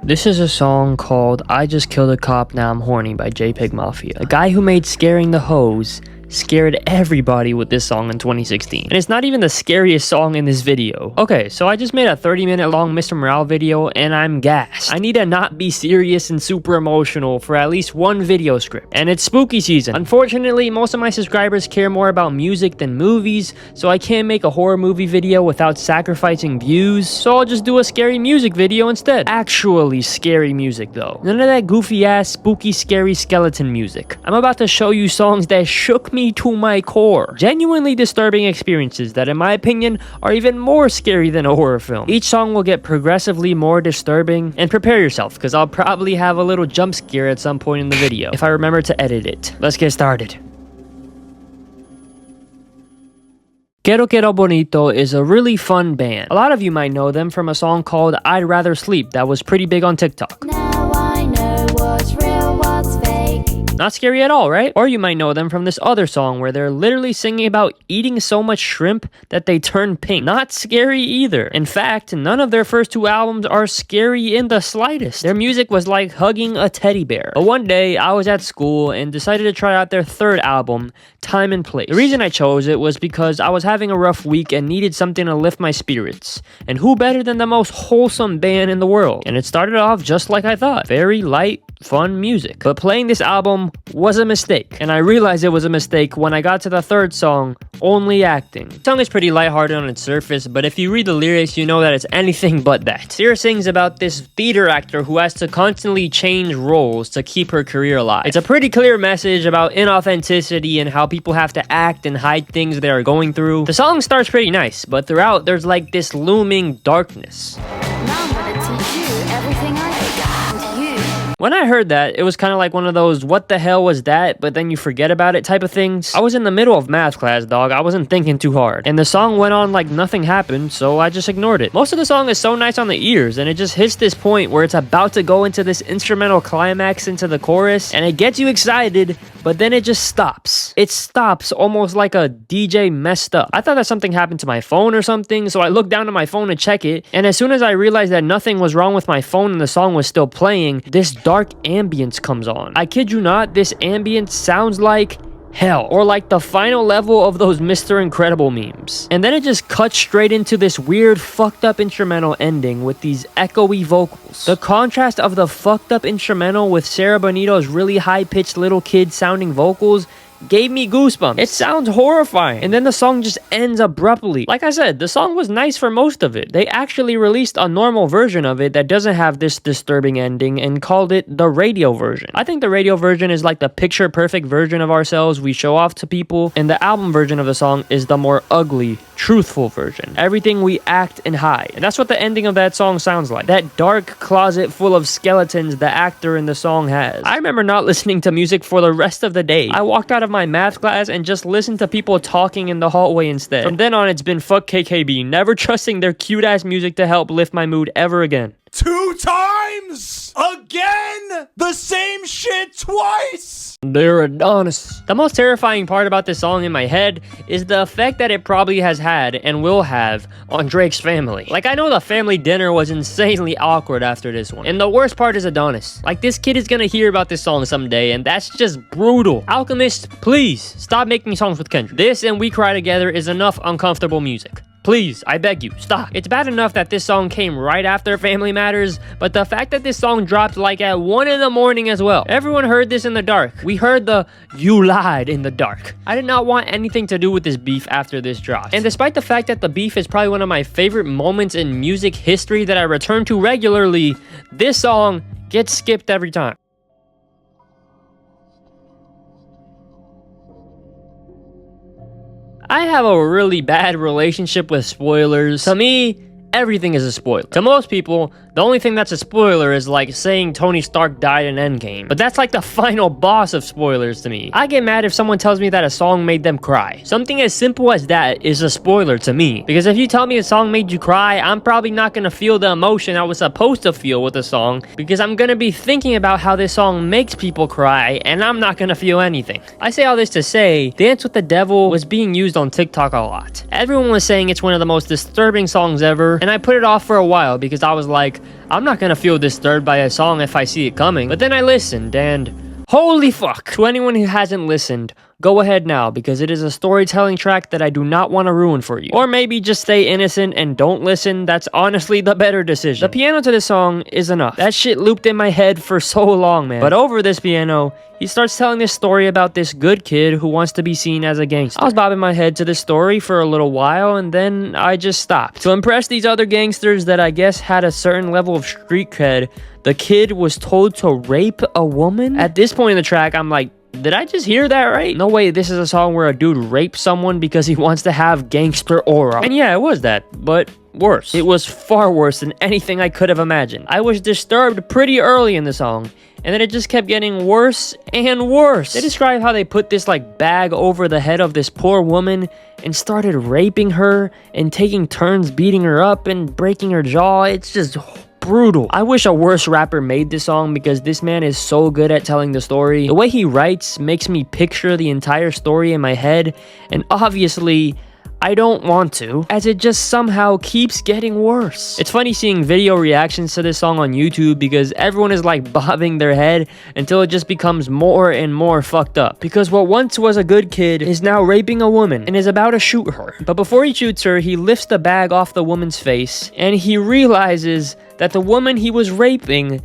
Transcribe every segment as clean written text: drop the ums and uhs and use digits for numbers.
This is a song called I Just Killed a Cop, Now I'm Horny by JPEG Mafia. The guy who made Scaring the Hoes scared everybody with this song in 2016. And it's not even the scariest song in this video. Okay, so I just made a 30-minute long Mr. Morale video and I'm gassed. I need to not be serious and super emotional for at least one video script. And it's spooky season. Unfortunately, most of my subscribers care more about music than movies, so I can't make a horror movie video without sacrificing views, so I'll just do a scary music video instead. Actually scary music though. None of that goofy ass, spooky, scary skeleton music. I'm about to show you songs that shook me to my core. Genuinely disturbing experiences that, in my opinion, are even more scary than a horror film. Each song will get progressively more disturbing, and prepare yourself, because I'll probably have a little jump scare at some point in the video, if I remember to edit it. Let's get started. Kero Kero Bonito is a really fun band. A lot of you might know them from a song called I'd Rather Sleep that was pretty big on TikTok. Now I know what's real, what's fake. Not scary at all, right? Or you might know them from this other song where they're literally singing about eating so much shrimp that they turn pink. Not scary either. In fact, none of their first two albums are scary in the slightest. Their music was like hugging a teddy bear. But one day, I was at school and decided to try out their third album, Time and Place. The reason I chose it was because I was having a rough week and needed something to lift my spirits. And who better than the most wholesome band in the world? And it started off just like I thought. Very light, fun music. But playing this album was a mistake, and I realized it was a mistake when I got to the third song, Only Acting. The song is pretty lighthearted on its surface, but if you read the lyrics, you know that it's anything but that. Zeark sings about this theater actor who has to constantly change roles to keep her career alive. It's a pretty clear message about inauthenticity and how people have to act and hide things they are going through. The song starts pretty nice, but throughout there's like this looming darkness. Now I'm gonna teach you everything I know. And you. When I heard that, it was kind of like one of those what the hell was that, but then you forget about it type of things. I was in the middle of math class, dog. I wasn't thinking too hard. And the song went on like nothing happened, so I just ignored it. Most of the song is so nice on the ears, and it just hits this point where it's about to go into this instrumental climax into the chorus, and it gets you excited, but then it just stops. It stops almost like a DJ messed up. I thought that something happened to my phone or something, so I looked down to my phone to check it, and as soon as I realized that nothing was wrong with my phone and the song was still playing, this dark ambience comes on. I kid you not, this ambience sounds like hell, or like the final level of those Mr. Incredible memes. And then it just cuts straight into this weird fucked up instrumental ending with these echoey vocals. The contrast of the fucked up instrumental with Sarah Bonito's really high-pitched little kid sounding vocals gave me goosebumps. It sounds horrifying. And then the song just ends abruptly. Like I said, the song was nice for most of it. They actually released a normal version of it that doesn't have this disturbing ending and called it the radio version. I think the radio version is like the picture perfect version of ourselves we show off to people, and the album version of the song is the more ugly, truthful version. Everything we act and hide. And that's what the ending of that song sounds like. That dark closet full of skeletons the actor in the song has. I remember not listening to music for the rest of the day. I walked out of my math class and just listened to people talking in the hallway instead. From then on, it's been fuck KKB, never trusting their cute ass music to help lift my mood ever again. 2 times? Again? The same shit twice? They're Adonis. The most terrifying part about this song in my head is the effect that it probably has had and will have on Drake's family. Like, I know the family dinner was insanely awkward after this one. And the worst part is Adonis. Like, this kid is gonna hear about this song someday, and that's just brutal. Alchemist, please stop making songs with Kendrick. This and We Cry Together is enough uncomfortable music. Please, I beg you, stop. It's bad enough that this song came right after Family Matters, but the fact that this song dropped like at 1 in the morning as well. Everyone heard this in the dark. We heard the "you lied" in the dark. I did not want anything to do with this beef after this dropped. And despite the fact that the beef is probably one of my favorite moments in music history that I return to regularly, this song gets skipped every time. I have a really bad relationship with spoilers. To me, everything is a spoiler. To most people, The only thing that's a spoiler is like saying Tony Stark died in Endgame. But that's like the final boss of spoilers to me. I get mad if someone tells me that a song made them cry. Something as simple as that is a spoiler to me. Because if you tell me a song made you cry, I'm probably not gonna feel the emotion I was supposed to feel with the song, because I'm gonna be thinking about how this song makes people cry, and I'm not gonna feel anything. I say all this to say, Dance with the Devil was being used on TikTok a lot. Everyone was saying it's one of the most disturbing songs ever, and I put it off for a while because I was like, I'm not gonna feel disturbed by a song if I see it coming. But then I listened, and holy fuck. To anyone who hasn't listened, go ahead now, because it is a storytelling track that I do not want to ruin for you. Or maybe just stay innocent and don't listen. That's honestly the better decision. The piano to this song is enough. That shit looped in my head for so long, man. But over this piano, he starts telling this story about this good kid who wants to be seen as a gangster. I was bobbing my head to this story for a little while, and then I just stopped. To impress these other gangsters that I guess had a certain level of street cred, the kid was told to rape a woman? At this point in the track, I'm like, did I just hear that right? No way this is a song where a dude rapes someone because he wants to have gangster aura. And yeah, it was that, but worse. It was far worse than anything I could have imagined. I was disturbed pretty early in the song, and then it just kept getting worse and worse. They describe how they put this like bag over the head of this poor woman and started raping her and taking turns beating her up and breaking her jaw. It's just brutal. I wish a worse rapper made this song, because this man is so good at telling the story. The way he writes makes me picture the entire story in my head, and obviously I don't want to, as it just somehow keeps getting worse. It's funny seeing video reactions to this song on YouTube, because everyone is like bobbing their head until it just becomes more and more fucked up. Because what once was a good kid is now raping a woman and is about to shoot her. But before he shoots her, he lifts the bag off the woman's face, and he realizes that the woman he was raping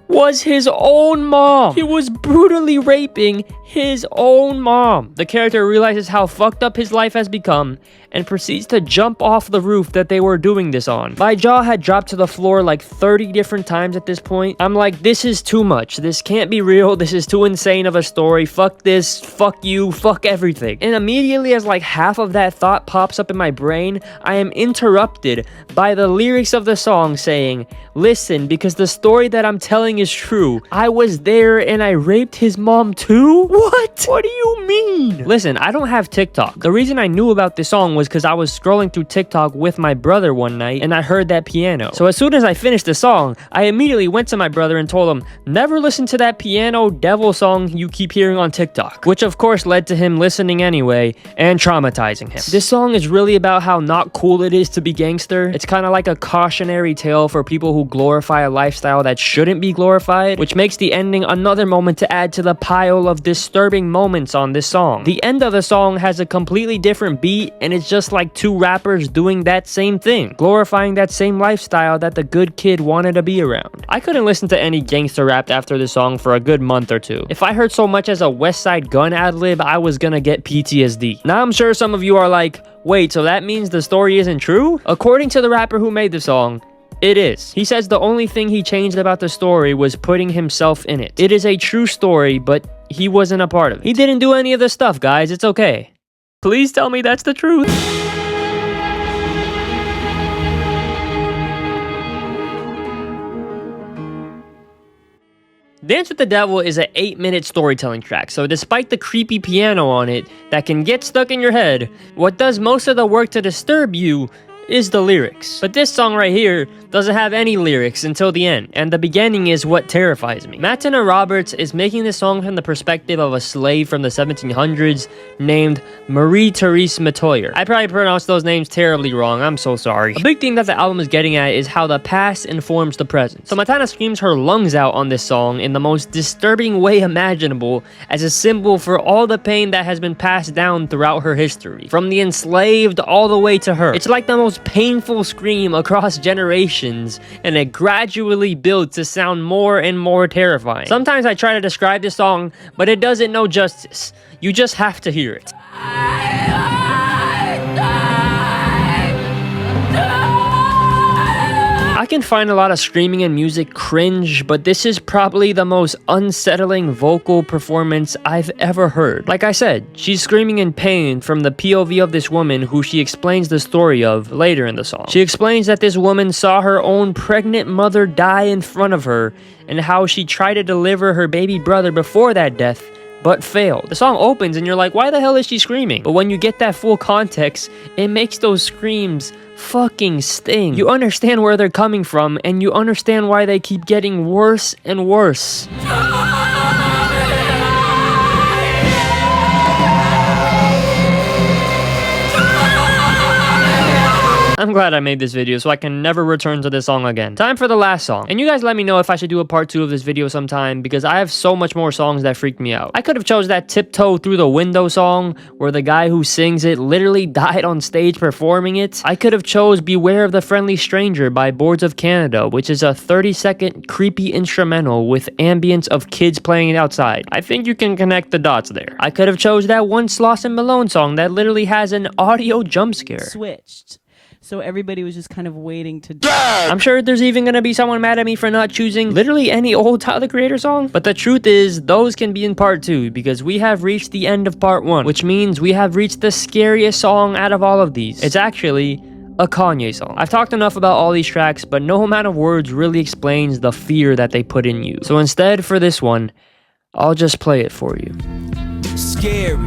was his own mom. He was brutally raping his own mom. The character realizes how fucked up his life has become and proceeds to jump off the roof that they were doing this on. My jaw had dropped to the floor like 30 different times at this point. I'm like, this is too much. This can't be real. This is too insane of a story. Fuck this. Fuck you. Fuck everything. And immediately as like half of that thought pops up in my brain, I am interrupted by the lyrics of the song saying, listen, because the story that I'm telling is true. I was there and I raped his mom too? What? What do you mean? Listen, I don't have TikTok. The reason I knew about this song was because I was scrolling through TikTok with my brother one night and I heard that piano. So as soon as I finished the song, I immediately went to my brother and told him, never listen to that piano devil song you keep hearing on TikTok. Which of course led to him listening anyway and traumatizing him. This song is really about how not cool it is to be gangster. It's kind of like a cautionary tale for people who glorify a lifestyle that shouldn't be glorified, which makes the ending another moment to add to the pile of disturbing moments on this song. The end of the song has a completely different beat, and it's just like two rappers doing that same thing, glorifying that same lifestyle that the good kid wanted to be around. I couldn't listen to any gangster rap after this song for a good month or two. If I heard so much as a West Side Gun ad-lib, I was gonna get PTSD. Now I'm sure some of you are like, wait, so that means the story isn't true? According to the rapper who made the song, it is. He says the only thing he changed about the story was putting himself in it. It is a true story, but he wasn't a part of it. He didn't do any of the stuff, guys. It's okay. Please tell me that's the truth. Dance with the Devil is an 8-minute storytelling track, so despite the creepy piano on it that can get stuck in your head, what does most of the work to disturb you is the lyrics. But this song right here doesn't have any lyrics until the end, and the beginning is what terrifies me. Matana Roberts is making this song from the perspective of a slave from the 1700s named Marie Therese Matoyer. I probably pronounced those names terribly wrong, I'm so sorry. A big thing that the album is getting at is how the past informs the present. So Matana screams her lungs out on this song in the most disturbing way imaginable as a symbol for all the pain that has been passed down throughout her history, from the enslaved all the way to her. It's like the most painful scream across generations, and it gradually builds to sound more and more terrifying. Sometimes I try to describe this song, but it doesn't know justice. You just have to hear it. I can find a lot of screaming in music cringe, but this is probably the most unsettling vocal performance I've ever heard. Like I said, she's screaming in pain from the POV of this woman who she explains the story of later in the song. She explains that this woman saw her own pregnant mother die in front of her and how she tried to deliver her baby brother before that death, but failed. The song opens and you're like, why the hell is she screaming? But when you get that full context, it makes those screams fucking sting. You understand where they're coming from, and you understand why they keep getting worse and worse. I'm glad I made this video so I can never return to this song again. Time for the last song. And you guys let me know if I should do a part 2 of this video sometime, because I have so much more songs that freaked me out. I could have chose that Tiptoe Through the Window song, where the guy who sings it literally died on stage performing it. I could have chose Beware of the Friendly Stranger by Boards of Canada, which is a 30-second creepy instrumental with ambience of kids playing it outside. I think you can connect the dots there. I could have chose that one Slauson Malone song that literally has an audio jump scare. Switched. So everybody was just kind of waiting to... I'm sure there's even gonna be someone mad at me for not choosing literally any old Tyler the Creator song. But the truth is, those can be in part 2, because we have reached the end of part 1, which means we have reached the scariest song out of all of these. It's actually a Kanye song. I've talked enough about all these tracks, but no amount of words really explains the fear that they put in you. So instead, for this one, I'll just play it for you. Scary.